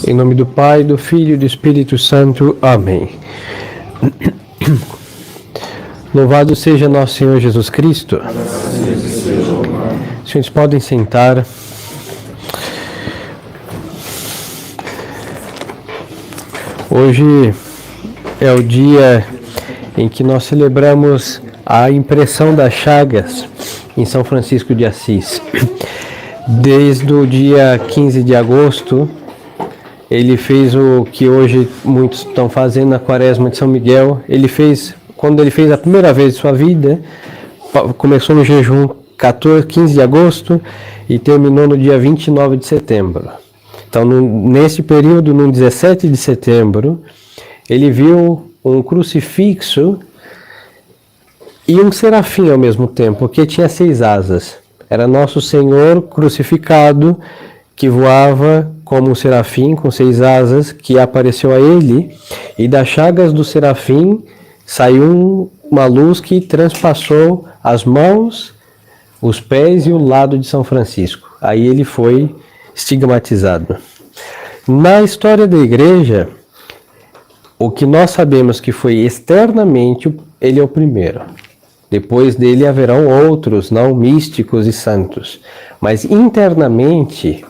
Em nome do Pai, do Filho e do Espírito Santo. Amém. Louvado seja nosso Senhor Jesus Cristo. Os senhores podem sentar. Hoje é o dia em que nós celebramos a impressão das chagas em São Francisco de Assis. Desde o dia 15 de agosto, ele fez o que hoje muitos estão fazendo na Quaresma de São Miguel. Quando ele fez a primeira vez em sua vida, começou no jejum 15 de agosto e terminou no dia 29 de setembro. Então, nesse período, no 17 de setembro, ele viu um crucifixo e um serafim ao mesmo tempo, que tinha 6 asas. Era Nosso Senhor crucificado, que voava como um serafim com 6 asas, que apareceu a ele, e das chagas do serafim saiu uma luz que transpassou as mãos, os pés e o lado de São Francisco. Aí ele foi estigmatizado. Na história da Igreja, o que nós sabemos que foi externamente, ele é o primeiro. Depois dele haverão outros, não místicos e santos. Mas internamente,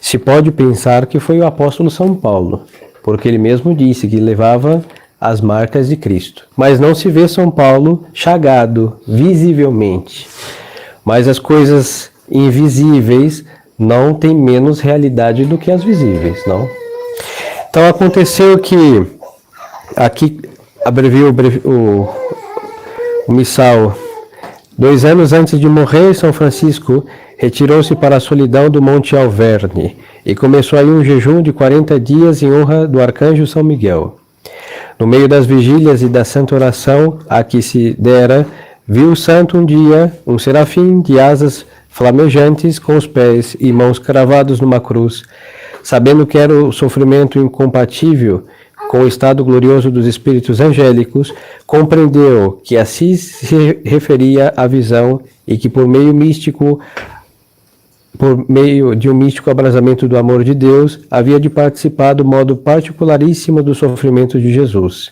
se pode pensar que foi o apóstolo São Paulo, porque ele mesmo disse que levava as marcas de Cristo. Mas não se vê São Paulo chagado, visivelmente. Mas as coisas invisíveis não têm menos realidade do que as visíveis, não? Então aconteceu que, aqui abrevio o missal, 2 anos antes de morrer, São Francisco retirou-se para a solidão do Monte Alverne e começou aí um jejum de 40 dias em honra do Arcanjo São Miguel. No meio das vigílias e da santa oração a que se dera, viu o santo um dia um serafim de asas flamejantes com os pés e mãos cravados numa cruz. Sabendo que era o sofrimento incompatível com o estado glorioso dos espíritos angélicos, compreendeu que assim se referia à visão e que por meio de um místico abrasamento do amor de Deus, havia de participar do modo particularíssimo do sofrimento de Jesus.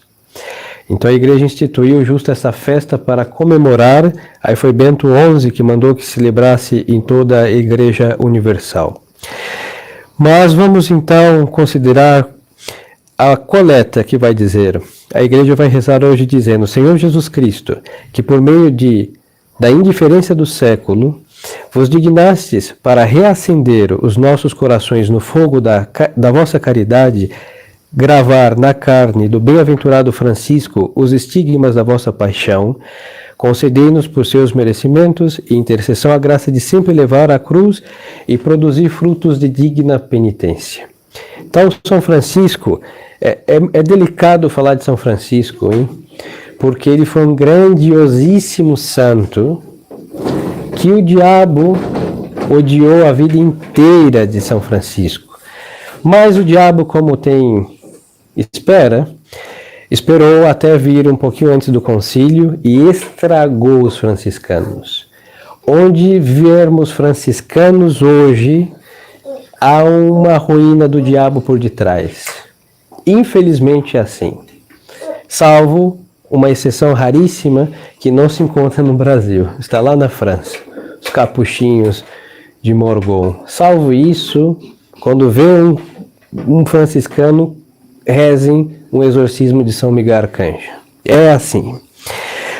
Então a Igreja instituiu justo essa festa para comemorar. Aí foi Bento XI que mandou que se celebrasse em toda a Igreja Universal. Mas vamos então considerar a coleta que vai dizer. A Igreja vai rezar hoje dizendo: Senhor Jesus Cristo, que por meio da indiferença do século, vos dignastes para reacender os nossos corações no fogo da vossa caridade, gravar na carne do bem-aventurado Francisco os estigmas da vossa paixão, concedei-nos por seus merecimentos e intercessão a graça de sempre levar a cruz e produzir frutos de digna penitência. Então, São Francisco, é delicado falar de São Francisco, hein? Porque ele foi um grandiosíssimo santo que o diabo odiou a vida inteira de São Francisco. Mas o diabo, como esperou até vir um pouquinho antes do concílio e estragou os franciscanos. Onde vermos franciscanos hoje, há uma ruína do diabo por detrás. Infelizmente é assim. Salvo uma exceção raríssima que não se encontra no Brasil. Está lá na França. Os capuchinhos de Morgon. Salvo isso, quando vê um franciscano, rezem um exorcismo de São Miguel Arcanjo. É assim.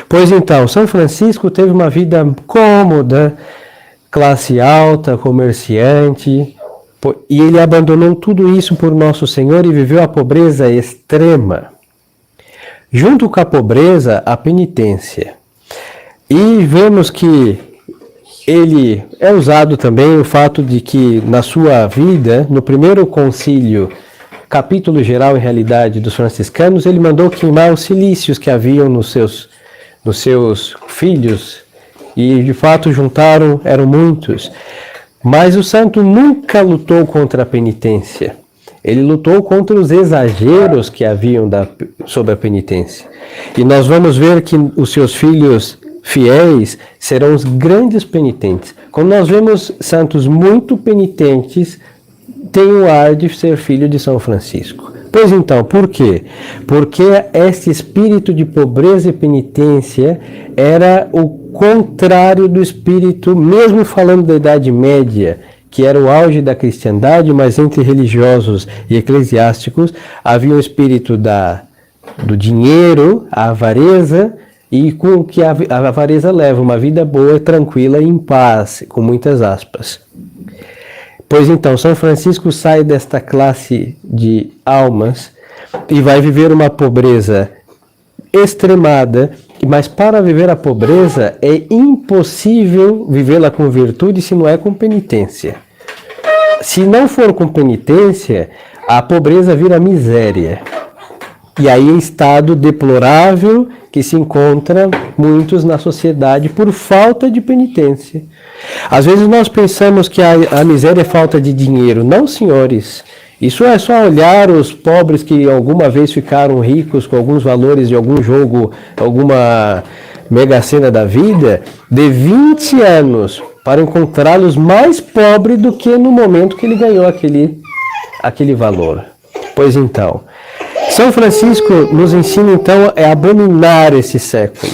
Pois então, São Francisco teve uma vida cômoda, classe alta, comerciante, e ele abandonou tudo isso por Nosso Senhor e viveu a pobreza extrema. Junto com a pobreza, a penitência. E vemos que ele é usado também o fato de que na sua vida, no primeiro concílio, capítulo geral, em realidade, dos franciscanos, ele mandou queimar os cilícios que haviam nos seus filhos, e de fato eram muitos. Mas o santo nunca lutou contra a penitência. Ele lutou contra os exageros que haviam sobre a penitência. E nós vamos ver que os seus filhos fiéis serão os grandes penitentes. Quando nós vemos santos muito penitentes, tem o ar de ser filho de São Francisco. Pois então, por quê? Porque este espírito de pobreza e penitência era o contrário do espírito, mesmo falando da Idade Média, que era o auge da cristandade, mas entre religiosos e eclesiásticos havia o espírito do dinheiro, a avareza, e com o que a avareza leva, uma vida boa, tranquila e em paz, com muitas aspas. Pois então, São Francisco sai desta classe de almas e vai viver uma pobreza extremada, mas para viver a pobreza é impossível vivê-la com virtude se não é com penitência. Se não for com penitência, a pobreza vira miséria. E aí é estado deplorável que se encontra muitos na sociedade por falta de penitência. Às vezes nós pensamos que a miséria é falta de dinheiro. Não, senhores. Isso é só olhar os pobres que alguma vez ficaram ricos com alguns valores de algum jogo, alguma mega-sena da vida, de 20 anos, para encontrá-los mais pobres do que no momento que ele ganhou aquele valor. Pois então, São Francisco nos ensina então a abominar esse século.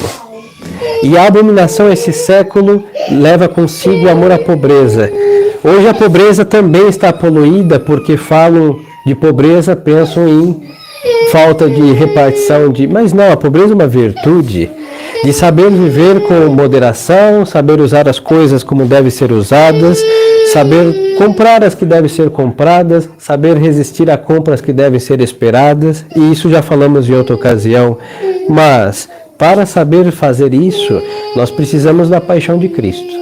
E a abominação a esse século leva consigo o amor à pobreza. Hoje a pobreza também está poluída, porque falam de pobreza, pensam em falta de repartição mas não, a pobreza é uma virtude de saber viver com moderação, saber usar as coisas como devem ser usadas, saber comprar as que devem ser compradas, saber resistir a compras que devem ser esperadas, e isso já falamos em outra ocasião. Mas, para saber fazer isso, nós precisamos da paixão de Cristo.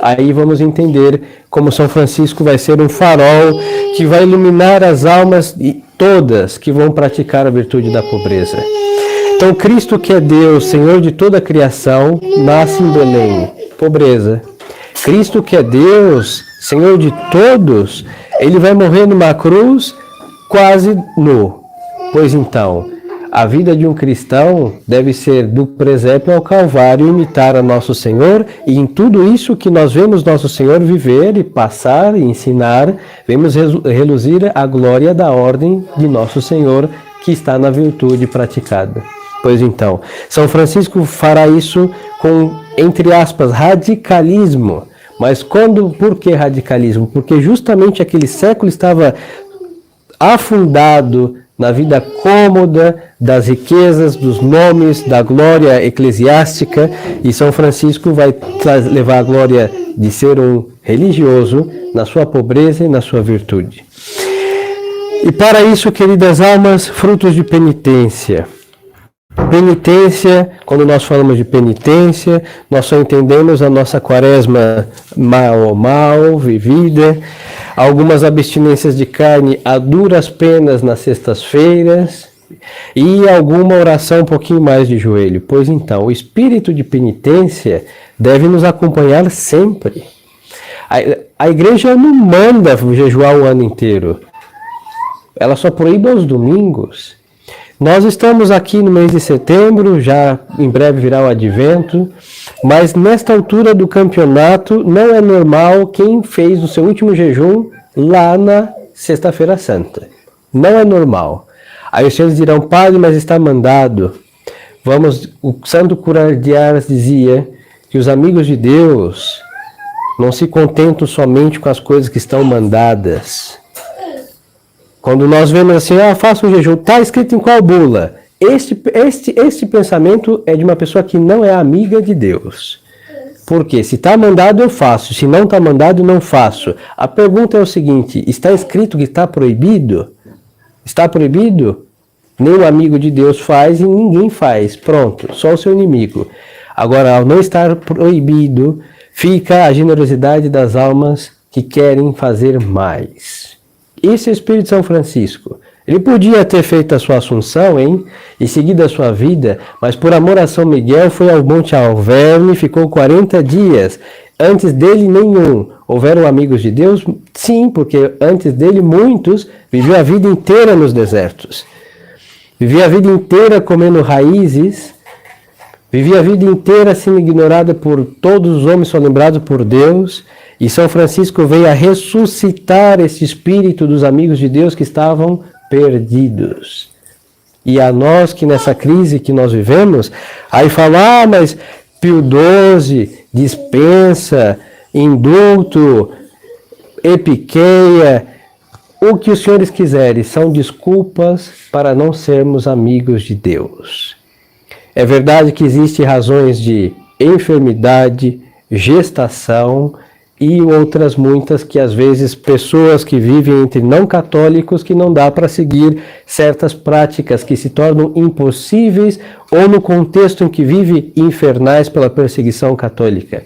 Aí vamos entender como São Francisco vai ser um farol que vai iluminar as almas todas que vão praticar a virtude da pobreza. Então, Cristo, que é Deus, Senhor de toda a criação, nasce em Belém, pobreza. Cristo, que é Deus, Senhor de todos, ele vai morrer numa cruz quase nu. Pois então, a vida de um cristão deve ser do presépio ao Calvário, imitar a nosso Senhor, e em tudo isso que nós vemos nosso Senhor viver e passar e ensinar, vemos reluzir a glória da ordem de nosso Senhor, que está na virtude praticada. Pois então, São Francisco fará isso com, entre aspas, radicalismo. Mas por que radicalismo? Porque justamente aquele século estava afundado na vida cômoda das riquezas, dos nomes, da glória eclesiástica, e São Francisco vai levar a glória de ser um religioso na sua pobreza e na sua virtude. E para isso, queridas almas, frutos de penitência. Penitência, quando nós falamos de penitência, nós só entendemos a nossa quaresma mal vivida, algumas abstinências de carne a duras penas nas sextas-feiras e alguma oração um pouquinho mais de joelho. Pois então, o espírito de penitência deve nos acompanhar sempre. A igreja não manda jejuar o ano inteiro, ela só proíbe aos domingos. Nós estamos aqui no mês de setembro, já em breve virá o advento, mas nesta altura do campeonato não é normal quem fez o seu último jejum lá na Sexta-feira Santa. Não é normal. Aí os senhores dirão, padre, mas está mandado. O Santo Cura de Ars dizia que os amigos de Deus não se contentam somente com as coisas que estão mandadas. Quando nós vemos assim, faça um jejum, está escrito em qual bula? Este pensamento é de uma pessoa que não é amiga de Deus. Porque se está mandado, eu faço. Se não está mandado, não faço. A pergunta é o seguinte, está escrito que está proibido? Está proibido? Nem o amigo de Deus faz e ninguém faz. Pronto, só o seu inimigo. Agora, ao não estar proibido, fica a generosidade das almas que querem fazer mais. Esse é o Espírito de São Francisco. Ele podia ter feito a sua assunção, e seguido a sua vida, mas por amor a São Miguel foi ao Monte Alverne, ficou 40 dias. Antes dele, nenhum. Houveram amigos de Deus? Sim, porque antes dele, muitos viviam a vida inteira nos desertos. Vivia a vida inteira comendo raízes, vivia a vida inteira sendo ignorada por todos os homens, só lembrados por Deus. E São Francisco veio a ressuscitar esse espírito dos amigos de Deus que estavam perdidos. E a nós que nessa crise que nós vivemos, aí fala, mas Pio XII dispensa, indulto, epiqueia, o que os senhores quiserem, são desculpas para não sermos amigos de Deus. É verdade que existem razões de enfermidade, gestação e outras muitas que às vezes pessoas que vivem entre não católicos que não dá para seguir certas práticas que se tornam impossíveis ou no contexto em que vive infernais pela perseguição católica.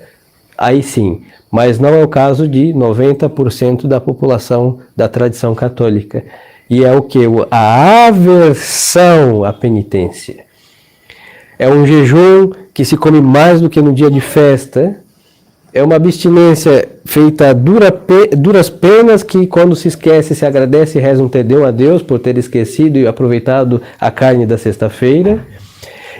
Aí sim, mas não é o caso de 90% da população da tradição católica. E é o que? A aversão à penitência. É um jejum que se come mais do que no dia de festa. É uma abstinência feita a duras penas que quando se esquece, se agradece e reza um tedeu a Deus por ter esquecido e aproveitado a carne da sexta-feira.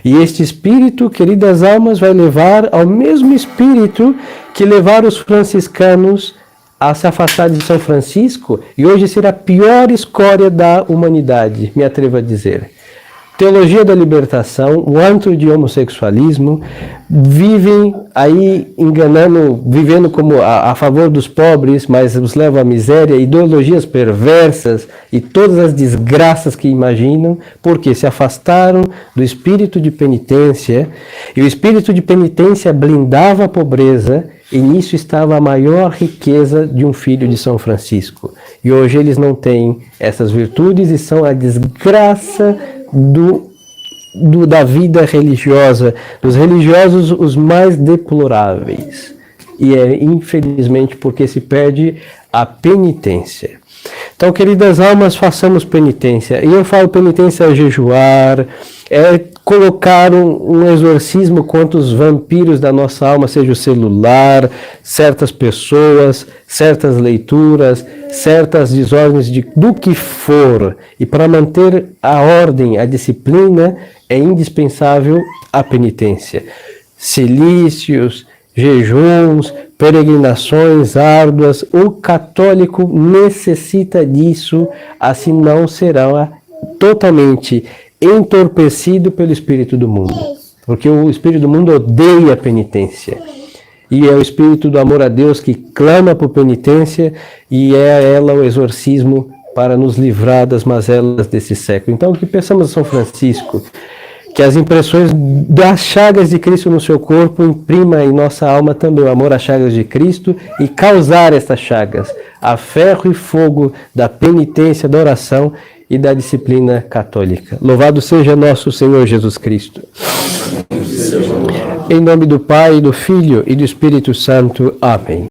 E este espírito, queridas almas, vai levar ao mesmo espírito que levaram os franciscanos a se afastar de São Francisco e hoje ser a pior escória da humanidade, me atrevo a dizer. Teologia da libertação, o antro de homossexualismo, vivem aí enganando, vivendo como a favor dos pobres, mas os levam à miséria, ideologias perversas e todas as desgraças que imaginam, porque se afastaram do espírito de penitência, e o espírito de penitência blindava a pobreza, e nisso estava a maior riqueza de um filho de São Francisco. E hoje eles não têm essas virtudes e são a desgraça da vida religiosa, dos religiosos os mais deploráveis. E é infelizmente porque se perde a penitência. Então, queridas almas, façamos penitência. E eu falo penitência é jejuar, é colocar um exorcismo contra os vampiros da nossa alma, seja o celular, certas pessoas, certas leituras, certas desordens do que for. E para manter a ordem, a disciplina, é indispensável a penitência. Cilícios, jejuns, peregrinações árduas, o católico necessita disso, assim não será totalmente entorpecido pelo espírito do mundo. Porque o espírito do mundo odeia a penitência. E é o espírito do amor a Deus que clama por penitência e é a ela o exorcismo para nos livrar das mazelas desse século. Então, que peçamos a São Francisco, que as impressões das chagas de Cristo no seu corpo imprima em nossa alma também o amor às chagas de Cristo e causar estas chagas a ferro e fogo da penitência, da oração e da disciplina católica. Louvado seja nosso Senhor Jesus Cristo. Em nome do Pai, do Filho e do Espírito Santo. Amém.